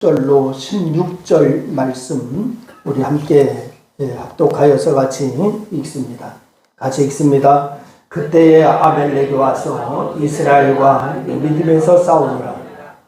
절로 16절 말씀 우리 함께 합독하여서 같이 읽습니다. 같이 읽습니다. 그때에 아벨렉이 와서 이스라엘과 믿음에서 싸우니라.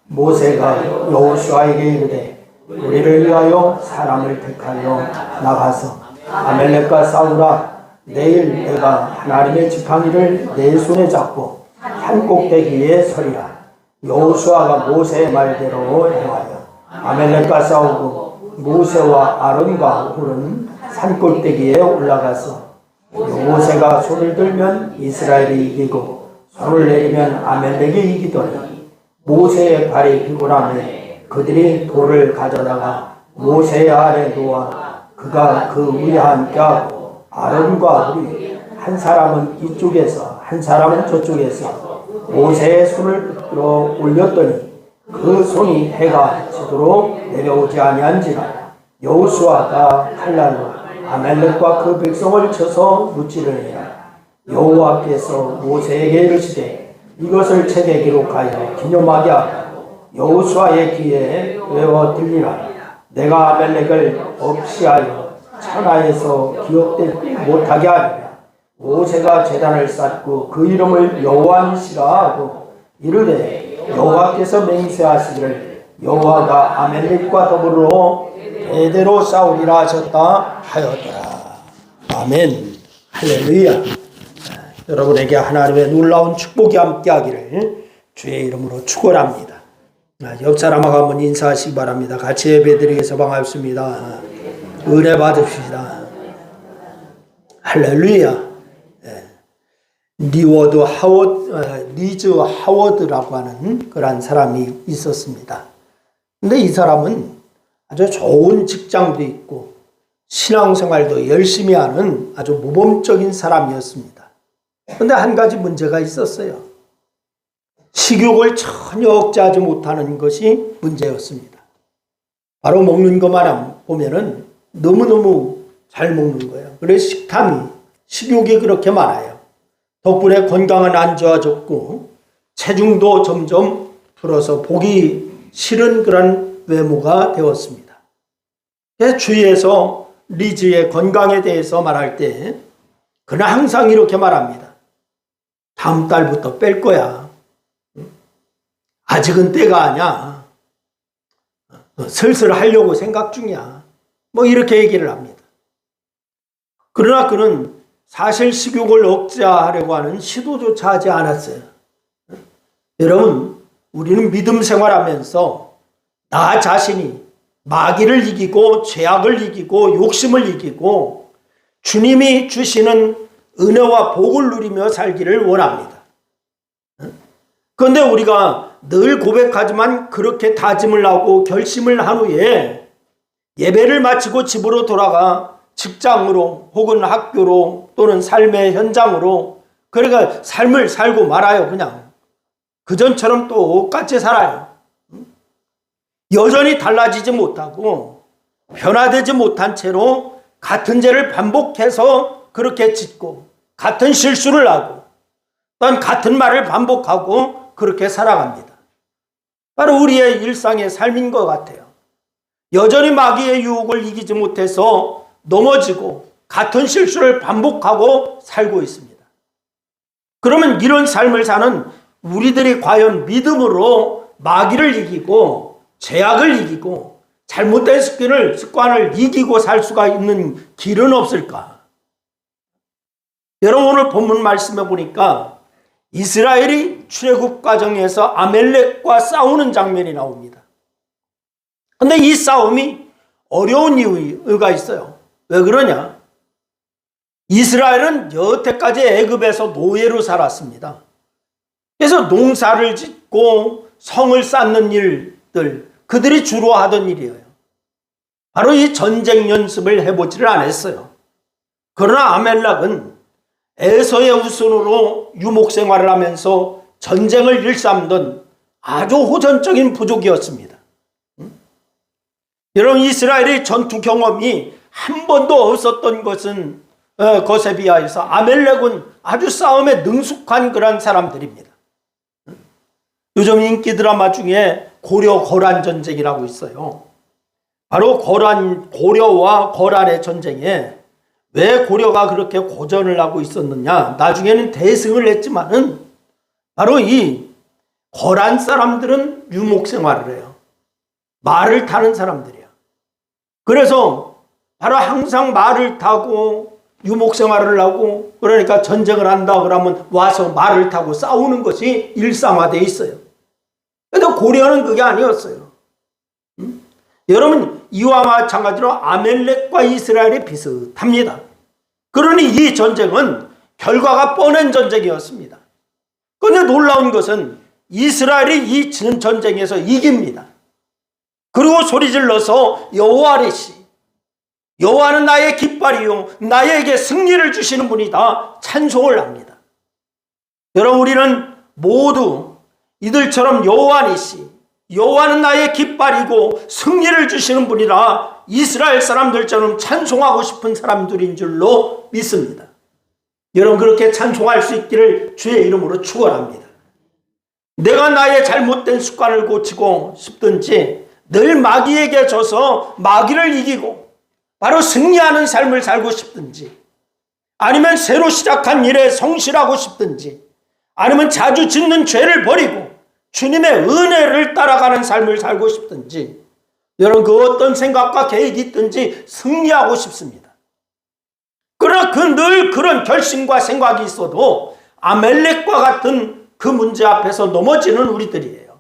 모세가 여호수아에게 이르되 우리를 위하여 사람을 택하여 나가서 아벨렉과 싸우라. 내일 내가 하나님의 지팡이를 내 손에 잡고 산 꼭대기에 서리라. 여호수아가 모세의 말대로 행하여 아벨렉과 싸우고 모세와 아론과 훌은 산꼭대기에 올라가서 모세가 손을 들면 이스라엘이 이기고 손을 내리면 아벨렉이 이기더니 모세의 발이 피곤하며 그들이 돌을 가져다가 모세의 아래 놓아 그가 그 위에 함께하고 아론과 훌이 한 사람은 이쪽에서 한 사람은 저쪽에서 모세의 손을 들어 올렸더니 그 손이 해가 지도록 내려오지 아니한지라. 여호수아가 칼날로 아멜렉과 그 백성을 쳐서 무찌르니라. 여호와께서 모세에게 이르시되 이것을 책에 기록하여 기념하게 하고 여호수아의 귀에 외워 들리라. 내가 아멜렉을 없이하여 천하에서 기억되지 못하게 하리라. 모세가 제단을 쌓고 그 이름을 여호와니시라 하고 이르되 여호와께서 맹세하시기를 여호와가 아멜렉과 더불어 대대로 싸우리라 하셨다 하였더라. 아멘. 할렐루야. 여러분에게 하나님의 놀라운 축복이 함께하기를 주의 이름으로 축원합니다. 옆 사람하고 한번 인사하시기 바랍니다. 같이 예배드리겠습니다. 반갑습니다. 은혜 받읍시다. 할렐루야. 리즈 하워드라고 하는 그런 사람이 있었습니다. 근데 이 사람은 아주 좋은 직장도 있고 신앙생활도 열심히 하는 아주 모범적인 사람이었습니다. 근데 한 가지 문제가 있었어요. 식욕을 전혀 억제하지 못하는 것이 문제였습니다. 바로 먹는 것만 보면은 너무너무 잘 먹는 거예요. 그래서 식욕이 그렇게 많아요. 덕분에 건강은 안 좋아졌고 체중도 점점 불어서 보기 싫은 그런 외모가 되었습니다. 그래서 주위에서 리즈의 건강에 대해서 말할 때 그는 항상 이렇게 말합니다. 다음 달부터 뺄 거야. 아직은 때가 아니야. 슬슬 하려고 생각 중이야. 뭐 이렇게 얘기를 합니다. 그러나 그는 사실 식욕을 억제하려고 하는 시도조차 하지 않았어요. 여러분, 우리는 믿음 생활하면서 나 자신이 마귀를 이기고 죄악을 이기고 욕심을 이기고 주님이 주시는 은혜와 복을 누리며 살기를 원합니다. 그런데 우리가 늘 고백하지만 그렇게 다짐을 하고 결심을 한 후에 예배를 마치고 집으로 돌아가 직장으로 혹은 학교로 또는 삶의 현장으로 그러니까 삶을 살고 말아요. 그냥 그전처럼 똑같이 살아요. 여전히 달라지지 못하고 변화되지 못한 채로 같은 죄를 반복해서 그렇게 짓고 같은 실수를 하고 또한 같은 말을 반복하고 그렇게 살아갑니다. 바로 우리의 일상의 삶인 것 같아요. 여전히 마귀의 유혹을 이기지 못해서 넘어지고 같은 실수를 반복하고 살고 있습니다. 그러면 이런 삶을 사는 우리들이 과연 믿음으로 마귀를 이기고 죄악을 이기고 잘못된 습관을 이기고 살 수가 있는 길은 없을까? 여러분 오늘 본문 말씀해 보니까 이스라엘이 출애굽 과정에서 아멜렉과 싸우는 장면이 나옵니다. 그런데 이 싸움이 어려운 이유가 있어요. 왜 그러냐? 이스라엘은 여태까지 애굽에서 노예로 살았습니다. 그래서 농사를 짓고 성을 쌓는 일들, 그들이 주로 하던 일이에요. 바로 이 전쟁 연습을 해보지를 않았어요. 그러나 아멜렉은 에서의 후손으로 유목생활을 하면서 전쟁을 일삼던 아주 호전적인 부족이었습니다. 여러분 이스라엘의 전투 경험이 한 번도 없었던 것에 비하여서 아멜렉은 아주 싸움에 능숙한 그런 사람들입니다. 요즘 인기 드라마 중에 고려 거란 전쟁이라고 있어요. 바로 고려와 거란의 전쟁에 왜 고려가 그렇게 고전을 하고 있었느냐? 나중에는 대승을 했지만은 바로 이 거란 사람들은 유목 생활을 해요. 말을 타는 사람들이야. 그래서 바로 항상 말을 타고 유목 생활을 하고, 그러니까 전쟁을 한다 그러면 와서 말을 타고 싸우는 것이 일상화되어 있어요. 그런데 고려는 그게 아니었어요. 여러분, 이와 마찬가지로 아멜렉과 이스라엘이 비슷합니다. 그러니 이 전쟁은 결과가 뻔한 전쟁이었습니다. 그런데 놀라운 것은 이스라엘이 이 전쟁에서 이깁니다. 그리고 소리질러서 여호와리시, 여호와는 나의 깃발이요 나에게 승리를 주시는 분이다 찬송을 합니다. 여러분, 우리는 모두 이들처럼 여호와니시, 여호와는 나의 깃발이고 승리를 주시는 분이라 이스라엘 사람들처럼 찬송하고 싶은 사람들인 줄로 믿습니다. 여러분, 그렇게 찬송할 수 있기를 주의 이름으로 축원합니다. 내가 나의 잘못된 습관을 고치고 싶든지 늘 마귀에게 져서 마귀를 이기고 바로 승리하는 삶을 살고 싶든지, 아니면 새로 시작한 일에 성실하고 싶든지, 아니면 자주 짓는 죄를 버리고 주님의 은혜를 따라가는 삶을 살고 싶든지, 여러분 그 어떤 생각과 계획이 있든지 승리하고 싶습니다. 그러나 늘 그런 결심과 생각이 있어도 아멜렉과 같은 그 문제 앞에서 넘어지는 우리들이에요.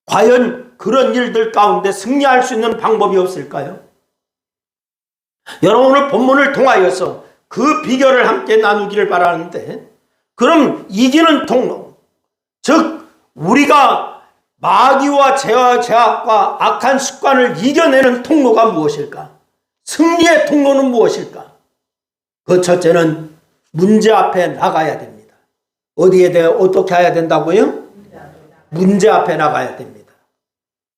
과연 그런 일들 가운데 승리할 수 있는 방법이 없을까요? 여러분, 오늘 본문을 통하여서 그 비결을 함께 나누기를 바라는데, 그럼 이기는 통로, 즉 우리가 마귀와 제약과 악한 습관을 이겨내는 통로가 무엇일까? 승리의 통로는 무엇일까? 그 첫째는 문제 앞에 나가야 됩니다. 어떻게 해야 된다고요? 문제 앞에 나가야 됩니다.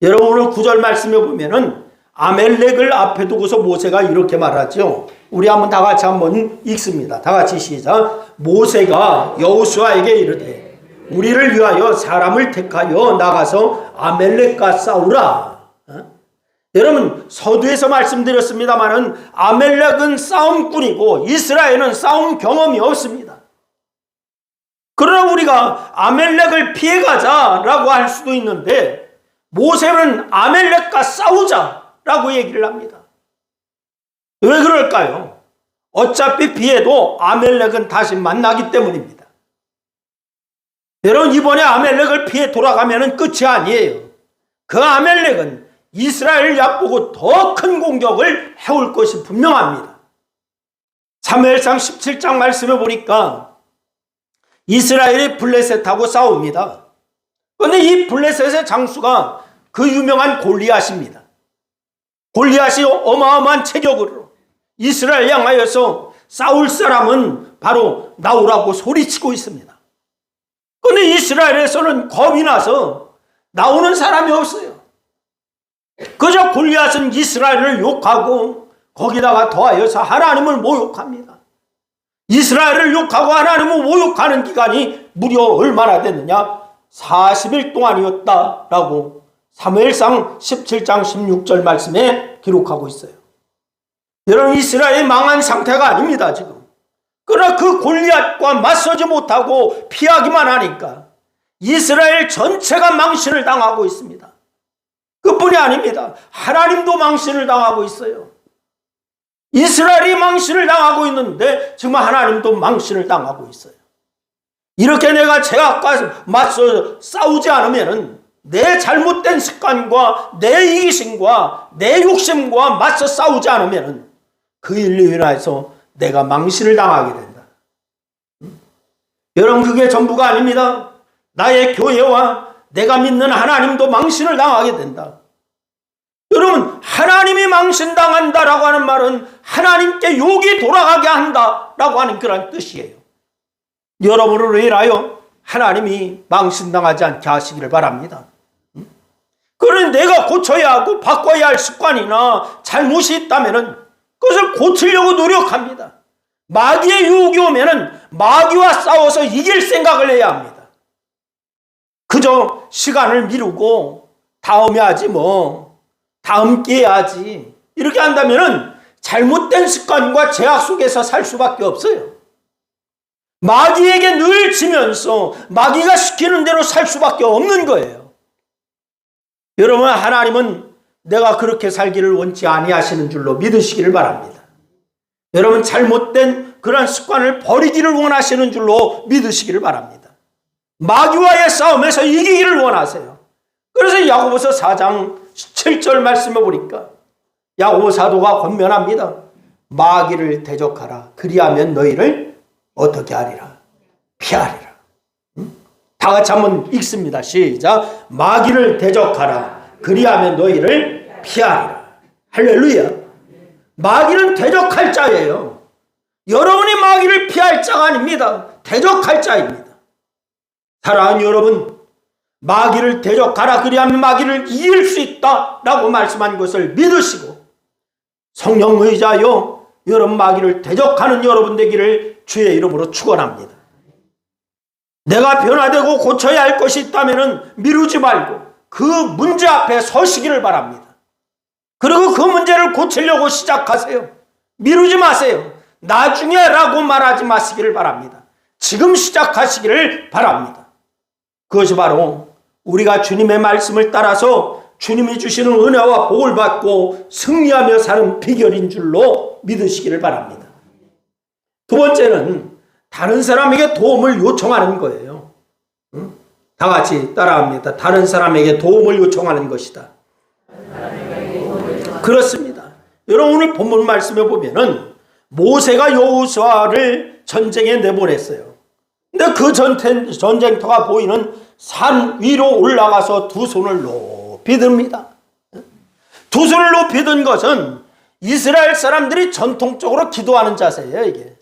여러분, 오늘 9절 말씀에 보면은 아멜렉을 앞에 두고서 모세가 이렇게 말하죠. 우리 한번 다 같이 한번 읽습니다. 다 같이 시작. 모세가 여호수아에게 이르되 우리를 위하여 사람을 택하여 나가서 아멜렉과 싸우라. 여러분, 서두에서 말씀드렸습니다마는 아멜렉은 싸움꾼이고 이스라엘은 싸움 경험이 없습니다. 그러나 우리가 아멜렉을 피해가자라고 할 수도 있는데, 모세는 아멜렉과 싸우자라고 얘기를 합니다. 왜 그럴까요? 어차피 피해도 아멜렉은 다시 만나기 때문입니다. 여러분, 이번에 아멜렉을 피해 돌아가면 끝이 아니에요. 그 아멜렉은 이스라엘 약보고 더 큰 공격을 해올 것이 분명합니다. 사무엘상 17장 말씀에 보니까 이스라엘이 블레셋하고 싸웁니다. 그런데 이 블레셋의 장수가 그 유명한 골리앗입니다. 골리앗이 어마어마한 체격으로 이스라엘 향하여서 싸울 사람은 바로 나오라고 소리치고 있습니다. 그런데 이스라엘에서는 겁이 나서 나오는 사람이 없어요. 그저 골리앗은 이스라엘을 욕하고 거기다가 더하여서 하나님을 모욕합니다. 이스라엘을 욕하고 하나님을 모욕하는 기간이 무려 얼마나 됐느냐? 40일 동안이었다라고 사무엘상 17장 16절 말씀에 기록하고 있어요. 여러분, 이스라엘이 망한 상태가 아닙니다, 지금. 그러나 그 골리앗과 맞서지 못하고 피하기만 하니까 이스라엘 전체가 망신을 당하고 있습니다. 그뿐이 아닙니다. 하나님도 망신을 당하고 있어요. 이스라엘이 망신을 당하고 있는데 지금 하나님도 망신을 당하고 있어요. 이렇게 내가 제약과 맞서 싸우지 않으면, 내 잘못된 습관과 내 이기심과 내 욕심과 맞서 싸우지 않으면 그 일로 인해서 내가 망신을 당하게 된다. 여러분, 그게 전부가 아닙니다. 나의 교회와 내가 믿는 하나님도 망신을 당하게 된다. 여러분, 하나님이 망신당한다라고 하는 말은 하나님께 욕이 돌아가게 한다라고 하는 그런 뜻이에요. 여러분을 위하여 하나님이 망신당하지 않게 하시기를 바랍니다. 그런데 내가 고쳐야 하고 바꿔야 할 습관이나 잘못이 있다면 그것을 고치려고 노력합니다. 마귀의 유혹이 오면 마귀와 싸워서 이길 생각을 해야 합니다. 그저 시간을 미루고 다음에 하지 뭐. 다음 기회에 하지. 이렇게 한다면은 잘못된 습관과 제약 속에서 살 수밖에 없어요. 마귀에게 늘 지면서 마귀가 시키는 대로 살 수밖에 없는 거예요. 여러분, 하나님은 내가 그렇게 살기를 원치 아니하시는 줄로 믿으시기를 바랍니다. 여러분, 잘못된 그런 습관을 버리기를 원하시는 줄로 믿으시기를 바랍니다. 마귀와의 싸움에서 이기기를 원하세요. 그래서 야고보서 4장 7절 말씀해 보니까 야고보 사도가 권면합니다. 마귀를 대적하라. 그리하면 너희를 어떻게 하리라? 피하리라. 다 같이 한번 읽습니다. 시작. 마귀를 대적하라. 그리하면 너희를 피하리라. 할렐루야. 마귀는 대적할 자예요. 여러분이 마귀를 피할 자가 아닙니다. 대적할 자입니다. 사랑하는 여러분, 마귀를 대적하라. 그리하면 마귀를 이길 수 있다라고 말씀한 것을 믿으시고 성령 의지하여 여러분 마귀를 대적하는 여러분 되기를 주의 이름으로 축원합니다. 내가 변화되고 고쳐야 할 것이 있다면 미루지 말고 그 문제 앞에 서시기를 바랍니다. 그리고 그 문제를 고치려고 시작하세요. 미루지 마세요. 나중에 라고 말하지 마시기를 바랍니다. 지금 시작하시기를 바랍니다. 그것이 바로 우리가 주님의 말씀을 따라서 주님이 주시는 은혜와 복을 받고 승리하며 사는 비결인 줄로 믿으시기를 바랍니다. 두 번째는 다른 사람에게 도움을 요청하는 거예요. 다 같이 따라합니다. 다른 사람에게 도움을 요청하는 것이다. 그렇습니다. 여러분, 오늘 본문 말씀에 보면은 모세가 여호수아를 전쟁에 내보냈어요. 근데 그 전쟁터가 보이는 산 위로 올라가서 두 손을 높이 듭니다. 두 손을 높이 든 것은 이스라엘 사람들이 전통적으로 기도하는 자세예요. 이게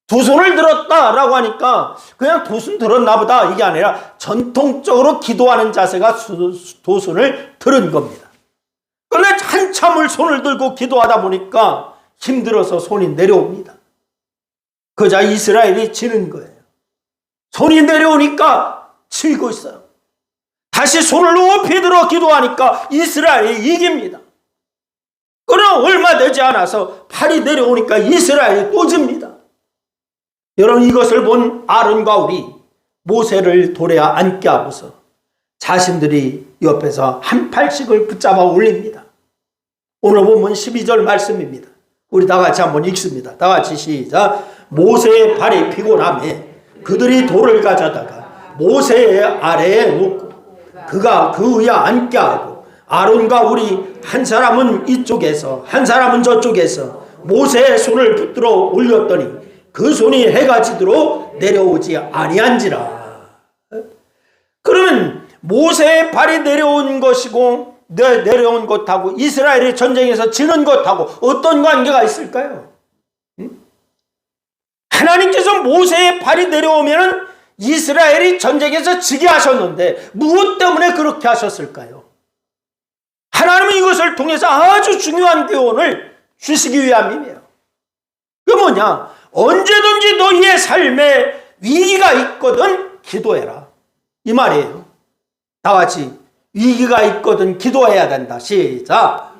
두 손을 들었다라고 하니까 그냥 두 손 들었나 보다 이게 아니라 전통적으로 기도하는 자세가 두 손을 들은 겁니다. 그런데 한참을 손을 들고 기도하다 보니까 힘들어서 손이 내려옵니다. 그러자 이스라엘이 지는 거예요. 손이 내려오니까 치고 있어요. 다시 손을 높이 들어 기도하니까 이스라엘이 이깁니다. 그러나 얼마 되지 않아서 팔이 내려오니까 이스라엘이 또 집니다. 여러분, 이것을 본 아론과 우리 모세를 돌에 앉게 하고서 자신들이 옆에서 한 팔씩을 붙잡아 올립니다. 오늘 본문 12절 말씀입니다. 우리 다 같이 한번 읽습니다. 다 같이 시작. 모세의 발이 피곤하며 그들이 돌을 가져다가 모세의 아래에 놓고 그가 그 위에 앉게 하고 아론과 우리 한 사람은 이쪽에서 한 사람은 저쪽에서 모세의 손을 붙들어 올렸더니 그 손이 해가 지도록 내려오지 아니한지라. 그러면 모세의 발이 내려온 것이고 내려온 것하고 이스라엘이 전쟁에서 지는 것하고 어떤 관계가 있을까요? 하나님께서 모세의 발이 내려오면 이스라엘이 전쟁에서 지게 하셨는데 무엇 때문에 그렇게 하셨을까요? 하나님은 이것을 통해서 아주 중요한 교훈을 주시기 위함이에요. 그게 뭐냐? 언제든지 너희의 삶에 위기가 있거든 기도해라. 이 말이에요. 다 같이 위기가 있거든 기도해야 된다. 시작.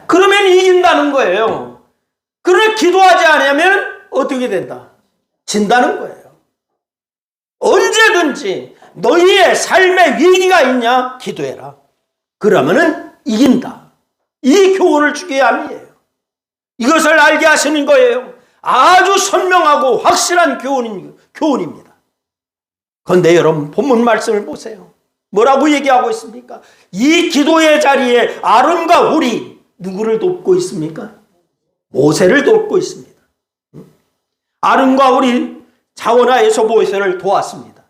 그러면 이긴다는 거예요. 그러나 기도하지 않으면 어떻게 된다? 진다는 거예요. 언제든지 너희의 삶에 위기가 있냐? 기도해라. 그러면은 이긴다. 이 교훈을 주기 함이에요. 이것을 알게 하시는 거예요. 아주 선명하고 확실한 교훈입니다. 그런데 여러분, 본문 말씀을 보세요. 뭐라고 얘기하고 있습니까? 이 기도의 자리에 아론과 홀이 누구를 돕고 있습니까? 모세를 돕고 있습니다. 아론과 홀이 자원하에서 모세를 도왔습니다.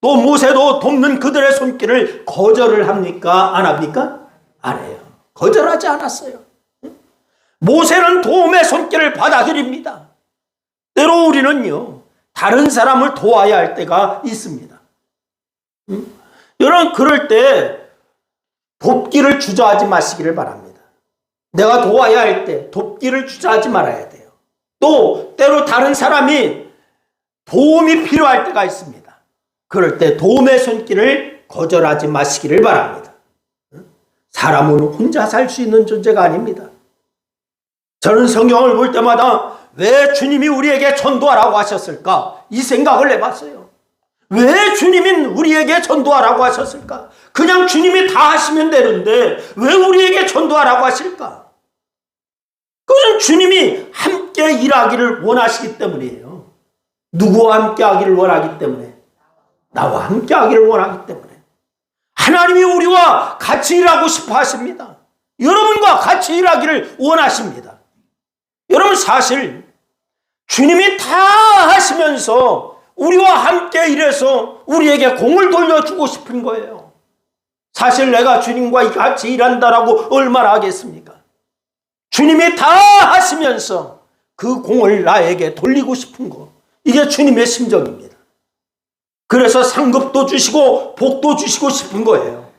또 모세도 돕는 그들의 손길을 거절을 합니까? 안 합니까? 안 해요. 거절하지 않았어요. 모세는 도움의 손길을 받아들입니다. 때로 우리는요, 다른 사람을 도와야 할 때가 있습니다. 여러분, 그럴 때 돕기를 주저하지 마시기를 바랍니다. 내가 도와야 할 때 돕기를 주저하지 말아야 돼요. 또 때로 다른 사람이 도움이 필요할 때가 있습니다. 그럴 때 도움의 손길을 거절하지 마시기를 바랍니다. 사람은 혼자 살 수 있는 존재가 아닙니다. 저는 성경을 볼 때마다 왜 주님이 우리에게 전도하라고 하셨을까? 이 생각을 해봤어요. 왜 주님이 우리에게 전도하라고 하셨을까? 그냥 주님이 다 하시면 되는데 왜 우리에게 전도하라고 하실까? 그것은 주님이 함께 일하기를 원하시기 때문이에요. 누구와 함께 하기를 원하기 때문에? 나와 함께 하기를 원하기 때문에. 하나님이 우리와 같이 일하고 싶어 하십니다. 여러분과 같이 일하기를 원하십니다. 여러분, 사실 주님이 다 하시면서 우리와 함께 일해서 우리에게 공을 돌려주고 싶은 거예요. 사실 내가 주님과 같이 일한다라고 얼마나 하겠습니까? 주님이 다 하시면서 그 공을 나에게 돌리고 싶은 거, 이게 주님의 심정입니다. 그래서 상급도 주시고 복도 주시고 싶은 거예요.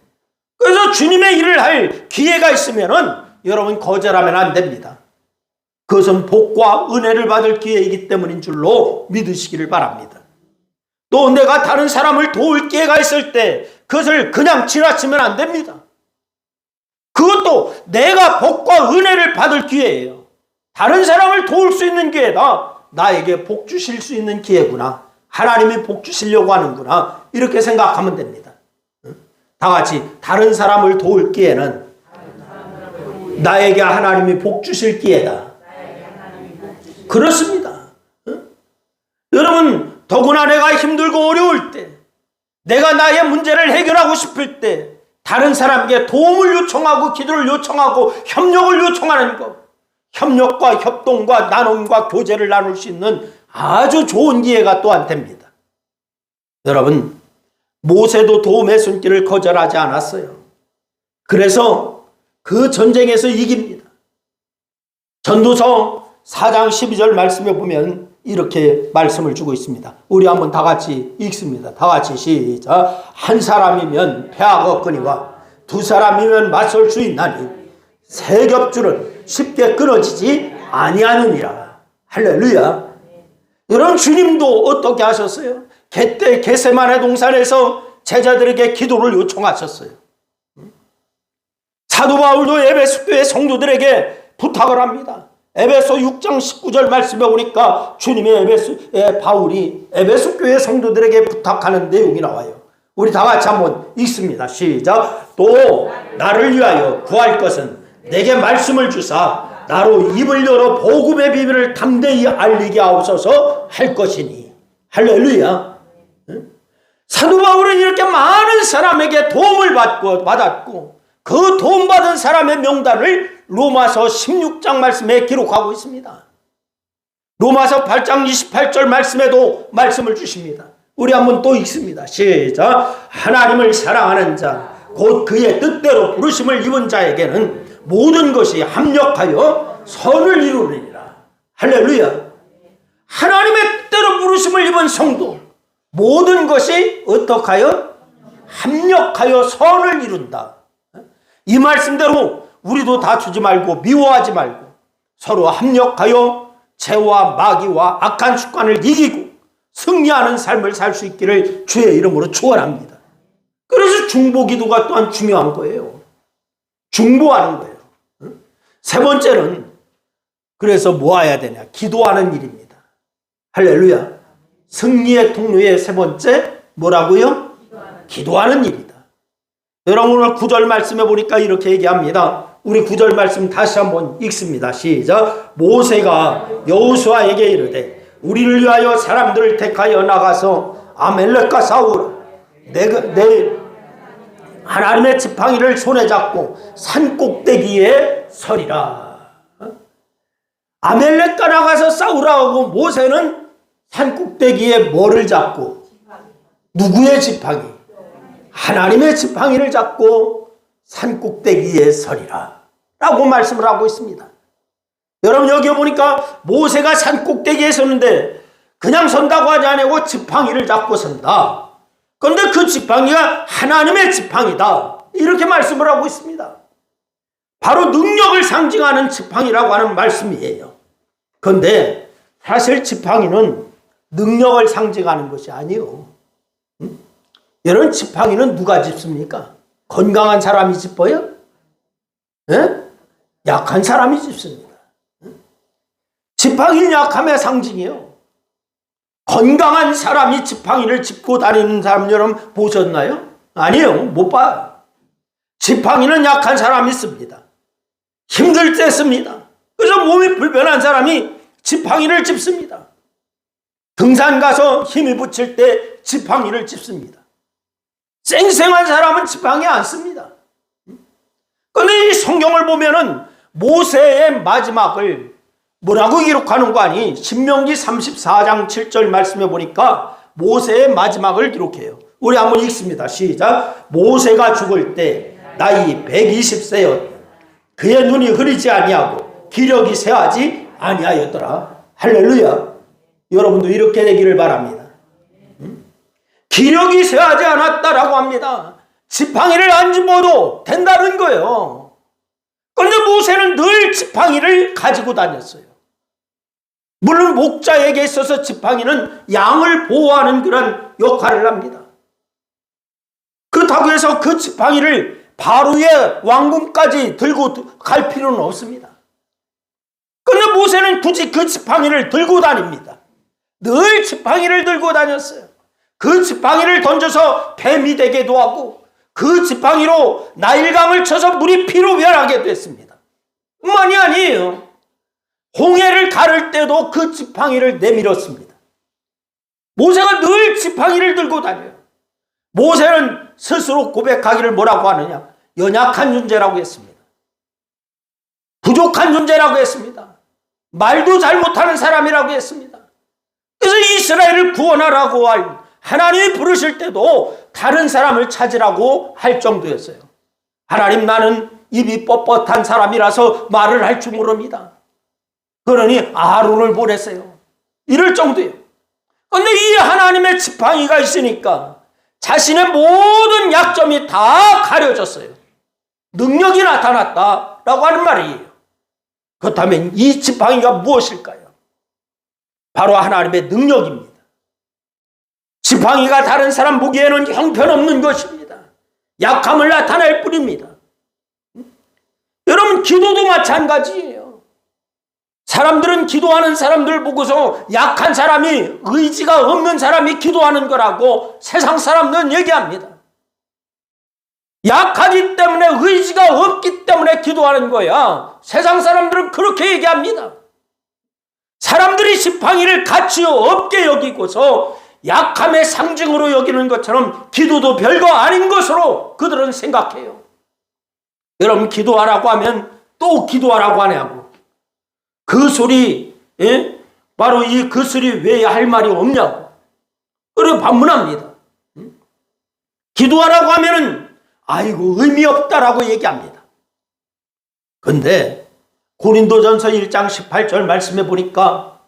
그래서 주님의 일을 할 기회가 있으면은 여러분 거절하면 안 됩니다. 그것은 복과 은혜를 받을 기회이기 때문인 줄로 믿으시기를 바랍니다. 또 내가 다른 사람을 도울 기회가 있을 때 그것을 그냥 지나치면 안 됩니다. 그것도 내가 복과 은혜를 받을 기회예요. 다른 사람을 도울 수 있는 기회다. 나에게 복 주실 수 있는 기회구나. 하나님이 복 주시려고 하는구나. 이렇게 생각하면 됩니다. 다 같이 다른 사람을 도울 기회는 나에게 하나님이 복 주실 기회다. 그렇습니다. 여러분, 더구나 내가 힘들고 어려울 때, 내가 나의 문제를 해결하고 싶을 때 다른 사람에게 도움을 요청하고 기도를 요청하고 협력을 요청하는 것, 협력과 협동과 나눔과 교제를 나눌 수 있는 아주 좋은 기회가 또한 됩니다. 여러분, 모세도 도움의 손길을 거절하지 않았어요. 그래서 그 전쟁에서 이깁니다. 전도서 4장 12절 말씀에 보면 이렇게 말씀을 주고 있습니다. 우리 한번 다 같이 읽습니다. 다 같이 시작. 한 사람이면 패하겠거니와 두 사람이면 맞설 수 있나니 세 겹줄은 쉽게 끊어지지 아니하느니라. 할렐루야. 여러분, 주님도 어떻게 하셨어요? 겟세마네 동산에서 제자들에게 기도를 요청하셨어요. 사도 바울도 에베소 교회 성도들에게 부탁을 합니다. 에베소 6장 19절 말씀에 보니까 바울이 에베소 교회 성도들에게 부탁하는 내용이 나와요. 우리 다 같이 한번 읽습니다. 시작. 또 나를 위하여 구할 것은 내게 말씀을 주사 나로 입을 열어 복음의 비밀을 담대히 알리게 하옵소서 할 것이니. 할렐루야. 사도 바울은 이렇게 많은 사람에게 도움을 받았고 그 도움받은 사람의 명단을 로마서 16장 말씀에 기록하고 있습니다. 로마서 8장 28절 말씀에도 말씀을 주십니다. 우리 한번 또 읽습니다. 시작. 하나님을 사랑하는 자 곧 그의 뜻대로 부르심을 입은 자에게는 모든 것이 합력하여 선을 이루느니라. 할렐루야. 하나님의 뜻대로 부르심을 입은 성도, 모든 것이 어떻게 하여? 합력하여 선을 이룬다. 이 말씀대로 우리도 다투지 말고 미워하지 말고 서로 합력하여 죄와 마귀와 악한 습관을 이기고 승리하는 삶을 살 수 있기를 주의 이름으로 축원합니다. 그래서 중보기도가 또한 중요한 거예요. 중보하는 거예요. 세 번째는 그래서 뭐 해야 되냐? 기도하는 일입니다. 할렐루야. 승리의 통로의 세 번째 뭐라고요? 기도하는 일이다. 여러분, 오늘 9절 말씀에 보니까 이렇게 얘기합니다. 우리 9절 말씀 다시 한번 읽습니다. 시작. 모세가 여호수아에게 이르되 우리를 위하여 사람들을 택하여 나가서 아멜렉과 싸우라. 내 하나님의 지팡이를 손에 잡고 산 꼭대기에 서리라. 아멜렉과 나가서 싸우라고 모세는 산 꼭대기에 뭐를 잡고? 누구의 지팡이? 하나님의 지팡이를 잡고 산 꼭대기에 서리라 라고 말씀을 하고 있습니다. 여러분, 여기 보니까 모세가 산 꼭대기에 섰는데 그냥 선다고 하지 아니고 지팡이를 잡고 선다. 그런데 그 지팡이가 하나님의 지팡이다, 이렇게 말씀을 하고 있습니다. 바로 능력을 상징하는 지팡이라고 하는 말씀이에요. 그런데 사실 지팡이는 능력을 상징하는 것이 아니에요. 여러분, 지팡이는 누가 짚습니까? 건강한 사람이 짚어요? 예? 약한 사람이 짚습니다. 지팡이는 약함의 상징이에요. 건강한 사람이 지팡이를 짚고 다니는 사람 여러분 보셨나요? 아니요, 못 봐요. 지팡이는 약한 사람이 씁니다. 힘들 때 씁니다. 그래서 몸이 불편한 사람이 지팡이를 짚습니다. 등산 가서 힘이 붙일 때 지팡이를 짚습니다. 쌩쌩한 사람은 지팡이 안 씁니다. 그런데 이 성경을 보면은 모세의 마지막을 뭐라고 기록하는 거 아니? 신명기 34장 7절 말씀해 보니까 모세의 마지막을 기록해요. 우리 한번 읽습니다. 시작. 모세가 죽을 때 나이 120세였다. 그의 눈이 흐리지 아니하고 기력이 쇠하지 아니하였더라. 할렐루야. 여러분도 이렇게 되기를 바랍니다. 기력이 쇠하지 않았다라고 합니다. 지팡이를 안 짚어도 된다는 거예요. 그런데 모세는 늘 지팡이를 가지고 다녔어요. 물론 목자에게 있어서 지팡이는 양을 보호하는 그런 역할을 합니다. 그렇다고 해서 그 지팡이를 바로의 왕궁까지 들고 갈 필요는 없습니다. 그런데 모세는 굳이 그 지팡이를 들고 다닙니다. 늘 지팡이를 들고 다녔어요. 그 지팡이를 던져서 뱀이 되기도 하고 그 지팡이로 나일강을 쳐서 물이 피로 변하게 됐습니다. 뿐만이 아니에요. 홍해를 가를 때도 그 지팡이를 내밀었습니다. 모세가 늘 지팡이를 들고 다녀요. 모세는 스스로 고백하기를 뭐라고 하느냐? 연약한 존재라고 했습니다. 부족한 존재라고 했습니다. 말도 잘 못하는 사람이라고 했습니다. 그래서 이스라엘을 구원하라고 하나님이 부르실 때도 다른 사람을 찾으라고 할 정도였어요. 하나님, 나는 입이 뻣뻣한 사람이라서 말을 할 줄 모릅니다. 그러니 아론을 보냈어요. 이럴 정도예요. 그런데 이 하나님의 지팡이가 있으니까 자신의 모든 약점이 다 가려졌어요. 능력이 나타났다라고 하는 말이에요. 그렇다면 이 지팡이가 무엇일까요? 바로 하나님의 능력입니다. 지팡이가 다른 사람 보기에는 형편없는 것입니다. 약함을 나타낼 뿐입니다. 여러분, 기도도 마찬가지예요. 사람들은 기도하는 사람들 보고서 약한 사람이, 의지가 없는 사람이 기도하는 거라고 세상 사람들은 얘기합니다. 약하기 때문에, 의지가 없기 때문에 기도하는 거야. 세상 사람들은 그렇게 얘기합니다. 사람들이 지팡이를 가치 없게 여기고서 약함의 상징으로 여기는 것처럼 기도도 별거 아닌 것으로 그들은 생각해요. 여러분, 기도하라고 하면 또 기도하라고 하냐고. 그 소리, 바로 이 그 소리 외에 할 말이 없냐고. 그리고 반문합니다. 기도하라고 하면은 아이고 의미 없다라고 얘기합니다. 근데 고린도전서 1장 18절 말씀해 보니까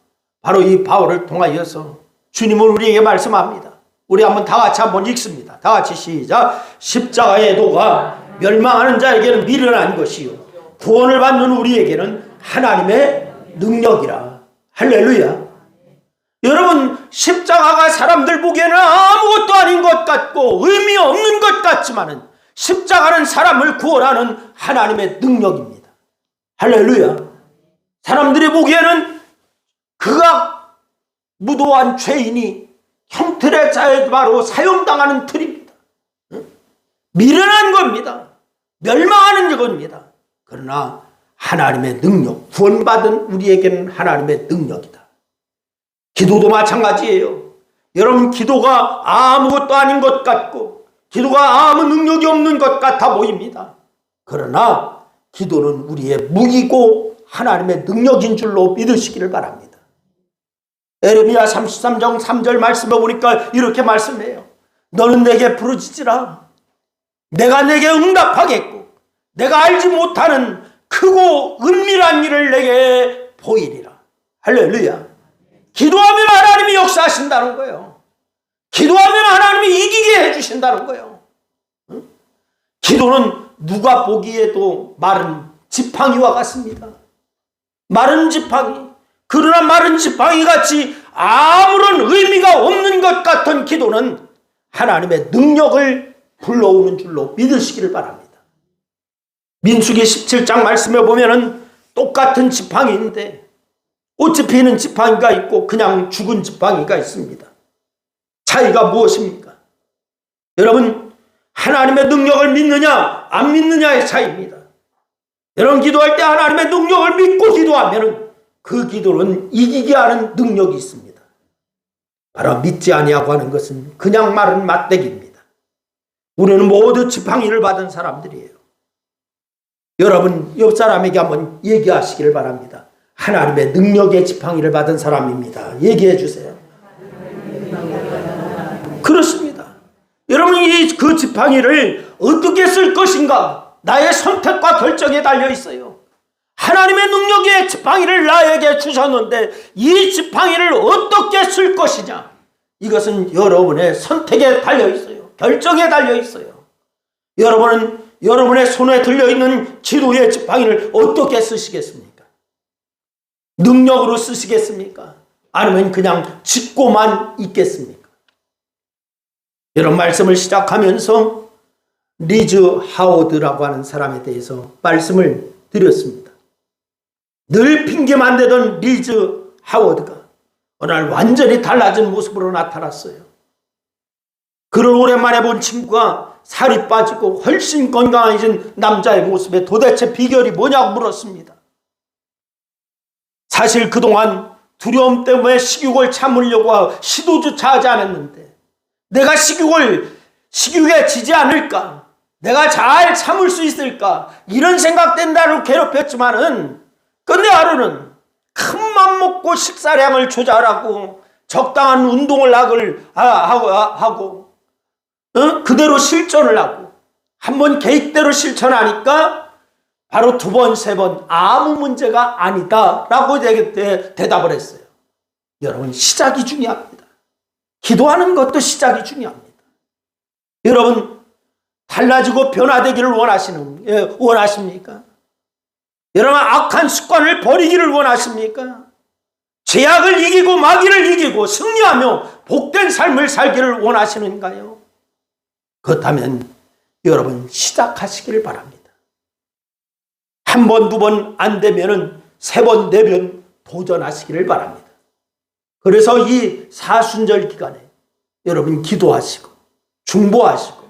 바로 이 바울을 통하여서 주님은 우리에게 말씀합니다. 우리 한번 다 같이 한번 읽습니다. 다 같이 시작. 십자가의 도가 멸망하는 자에게는 미련한 것이요 구원을 받는 우리에게는 하나님의 능력이라. 할렐루야. 여러분, 십자가가 사람들 보기에는 아무것도 아닌 것 같고 의미 없는 것 같지만은 십자가는 사람을 구원하는 하나님의 능력입니다. 할렐루야. 사람들이 보기에는 그가 무도한 죄인이 형틀의 자에 바로 사용당하는 틀입니다. 미련한 겁니다. 멸망하는 겁니다. 그러나 하나님의 능력, 구원받은 우리에게는 하나님의 능력이다. 기도도 마찬가지예요. 여러분, 기도가 아무것도 아닌 것 같고 기도가 아무 능력이 없는 것 같아 보입니다. 그러나 기도는 우리의 무기고 하나님의 능력인 줄로 믿으시기를 바랍니다. 에레미야 33장 3절 말씀해 보니까 이렇게 말씀해요. 너는 내게 부르짖으라. 내가 내게 응답하겠고 내가 알지 못하는 크고 은밀한 일을 내게 보이리라. 할렐루야. 기도하면 하나님이 역사하신다는 거예요. 기도하면 하나님이 이기게 해주신다는 거예요. 기도는 누가 보기에도 마른 지팡이와 같습니다. 마른 지팡이. 그러나 마른 지팡이 같이 아무런 의미가 없는 것 같은 기도는 하나님의 능력을 불러오는 줄로 믿으시기를 바랍니다. 민수기 17장 말씀에 보면은 똑같은 지팡이인데 꽃이 피는 지팡이가 있고 그냥 죽은 지팡이가 있습니다. 차이가 무엇입니까? 여러분, 하나님의 능력을 믿느냐 안 믿느냐의 차이입니다. 여러분, 기도할 때 하나님의 능력을 믿고 기도하면 그 기도는 이기게 하는 능력이 있습니다. 바로 믿지 아니하고 하는 것은 그냥 말은 맞대기입니다. 우리는 모두 지팡이를 받은 사람들이에요. 여러분, 옆 사람에게 한번 얘기하시기를 바랍니다. 하나님의 능력의 지팡이를 받은 사람입니다. 얘기해 주세요. 그렇습니다. 여러분이 그 지팡이를 어떻게 쓸 것인가, 나의 선택과 결정에 달려 있어요. 하나님의 능력의 지팡이를 나에게 주셨는데 이 지팡이를 어떻게 쓸 것이냐, 이것은 여러분의 선택에 달려 있어요. 결정에 달려 있어요. 여러분은 여러분의 손에 들려있는 기도의 지팡이를 어떻게 쓰시겠습니까? 능력으로 쓰시겠습니까? 아니면 그냥 짚고만 있겠습니까? 이런 말씀을 시작하면서 리즈 하워드라고 하는 사람에 대해서 말씀을 드렸습니다. 늘 핑계만 대던 리즈 하워드가 어느 날 완전히 달라진 모습으로 나타났어요. 그를 오랜만에 본 친구가 살이 빠지고 훨씬 건강해진 남자의 모습에 도대체 비결이 뭐냐고 물었습니다. 사실 그동안 두려움 때문에 식욕을 참으려고 시도조차 하지 않았는데 내가 식욕에 지지 않을까? 내가 잘 참을 수 있을까? 이런 생각 때문에 나를 괴롭혔지만은 근데 하루는 큰맘 먹고 식사량을 조절하고 적당한 운동을 하고 그대로 실천을 하고 한번 계획대로 실천하니까 바로 두 번, 세 번 아무 문제가 아니다라고 대답을 했어요. 여러분, 시작이 중요합니다. 기도하는 것도 시작이 중요합니다. 여러분, 달라지고 변화되기를 원하십니까? 여러분, 악한 습관을 버리기를 원하십니까? 죄악을 이기고 마귀를 이기고 승리하며 복된 삶을 살기를 원하시는가요? 그렇다면 여러분, 시작하시기를 바랍니다. 한 번, 두 번 안 되면은 세 번, 네 번 도전하시기를 바랍니다. 그래서 이 사순절 기간에 여러분 기도하시고 중보하시고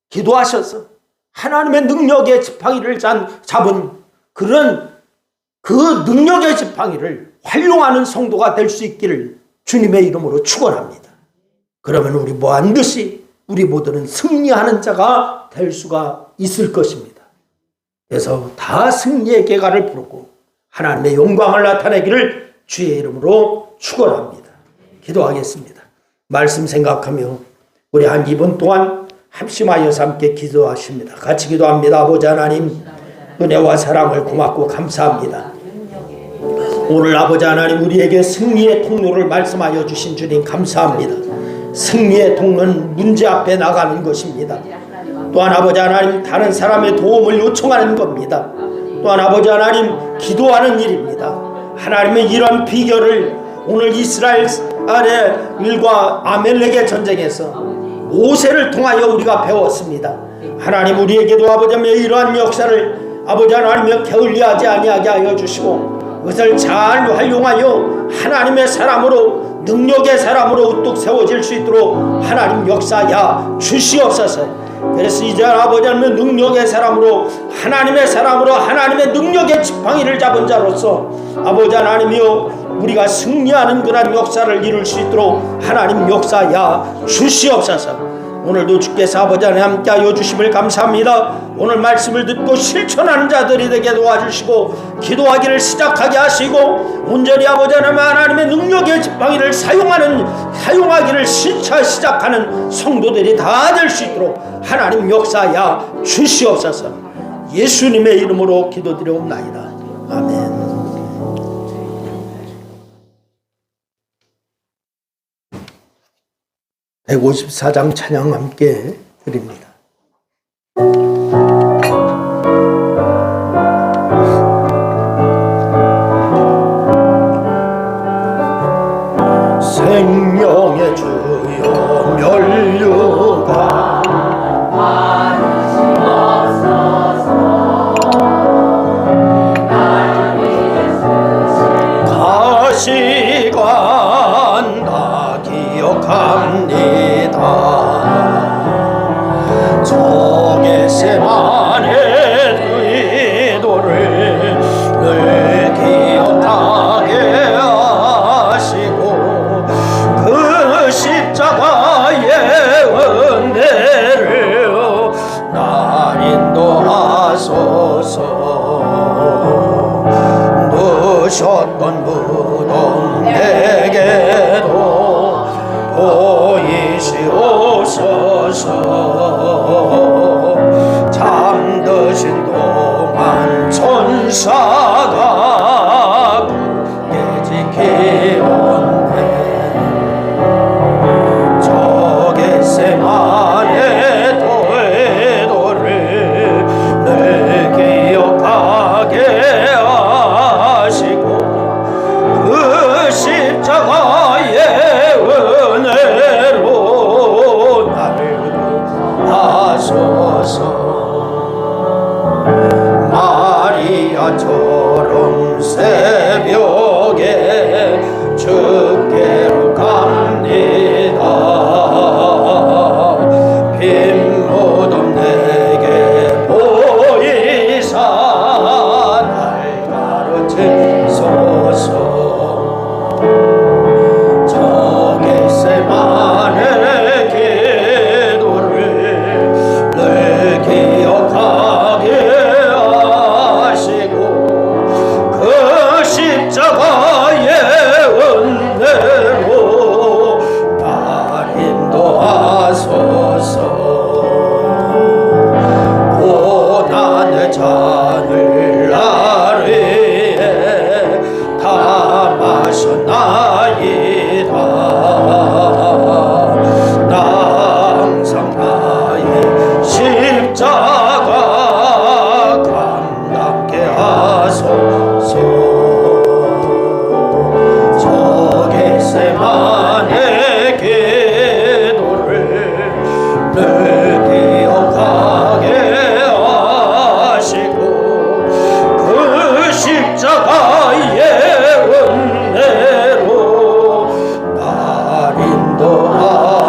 기도하셔서 하나님의 능력의 지팡이를 잡은 그런 그 능력의 지팡이를 활용하는 성도가 될 수 있기를 주님의 이름으로 축원합니다. 그러면 우리 반드시 우리 모두는 승리하는 자가 될 수가 있을 것입니다. 그래서 다 승리의 계가를 부르고 하나님의 영광을 나타내기를 주의 이름으로 축원합니다. 기도하겠습니다. 말씀 생각하며 우리 한 2분 동안 합심하여서 함께 기도하십니다. 같이 기도합니다. 아버지 하나님, 은혜와 사랑을 고맙고 감사합니다. 오늘 아버지 하나님, 우리에게 승리의 통로를 말씀하여 주신 주님 감사합니다. 승리의 통로는 문제 앞에 나가는 것입니다. 또한 아버지 하나님, 다른 사람의 도움을 요청하는 겁니다. 또한 아버지 하나님, 기도하는 일입니다. 하나님의 이런 비결을 오늘 이스라엘의 일과 아멜렉의 전쟁에서 모세를 통하여 우리가 배웠습니다. 하나님, 우리에게도 아버지 하나님 이러한 역사를 아버지 하나님 게을리하지 아니하게 하여 주시고 그것을 잘 활용하여 하나님의 사람으로, 능력의 사람으로 우뚝 세워질 수 있도록 하나님 역사야 주시옵소서. 그래서 이제 아버지 하나님의 능력의 사람으로, 하나님의 사람으로, 하나님의 능력의 지팡이를 잡은 자로서 아버지 하나님이여, 우리가 승리하는 그런 역사를 이룰 수 있도록 하나님 역사야 주시옵소서. 오늘도 주께서 아버지 하나님 함께하여 주심을 감사합니다. 오늘 말씀을 듣고 실천하는 자들이 되게 도와주시고 기도하기를 시작하게 하시고 온전히 아버지 하나님의 능력의 지팡이를 사용하기를 시작하는 성도들이 다 될 수 있도록 하나님 역사야 주시옵소서. 예수님의 이름으로 기도드려옵나이다. 아멘. (154장) 찬양 함께 드립니다. 생명의 주여 멸류 누셨던 무덤 내게도 보이시옵소서. 잠드신 동안 천사가 굳게 지키었네. 저 겟세마네 돌도를 늘 기억하게 하시고 그 십자가의 은혜로 나를 하소서. 마리아처럼 새벽에 주께로 갑니다. 빈 무덤 내게 보이사 날 가르치소서. 저 겟세마네 기도를 늘 기억하게 하시고 그 십자가의 은혜로 날 인도하소서. 고난의 잔을 날 위해 다 마셨나이다. 나 항상 나의 십자가 감당케 하소서. 저 겟세마네 기도를 늘 기억하게 하시고 그 십자가의 은혜로 날 인도하소서.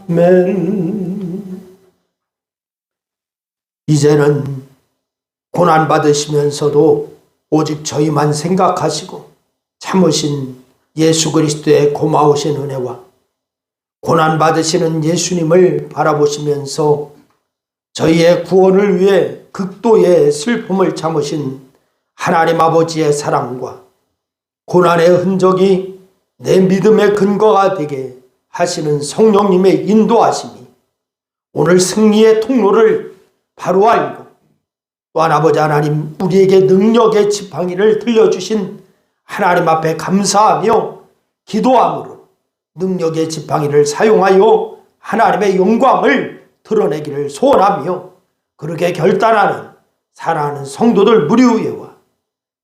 아멘. 이제는 고난받으시면서도 오직 저희만 생각하시고 참으신 예수 그리스도의 고마우신 은혜와 고난받으시는 예수님을 바라보시면서 저희의 구원을 위해 극도의 슬픔을 참으신 하나님 아버지의 사랑과 고난의 흔적이 내 믿음의 근거가 되게 하시는 성령님의 인도하심이 오늘 승리의 통로를 바로 알고 또한 아버지 하나님 우리에게 능력의 지팡이를 들려주신 하나님 앞에 감사하며 기도함으로 능력의 지팡이를 사용하여 하나님의 영광을 드러내기를 소원하며 그렇게 결단하는 사랑하는 성도들 무리 위에와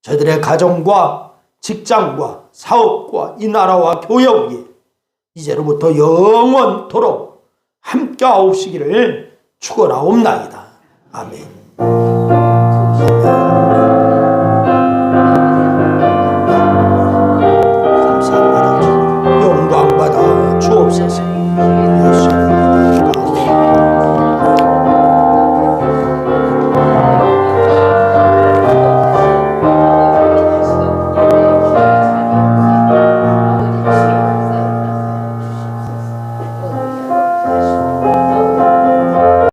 저들의 가정과 직장과 사업과 이 나라와 교회 위에 이제로부터 영원토록 함께하옵시기를 축원하옵나이다. 아멘.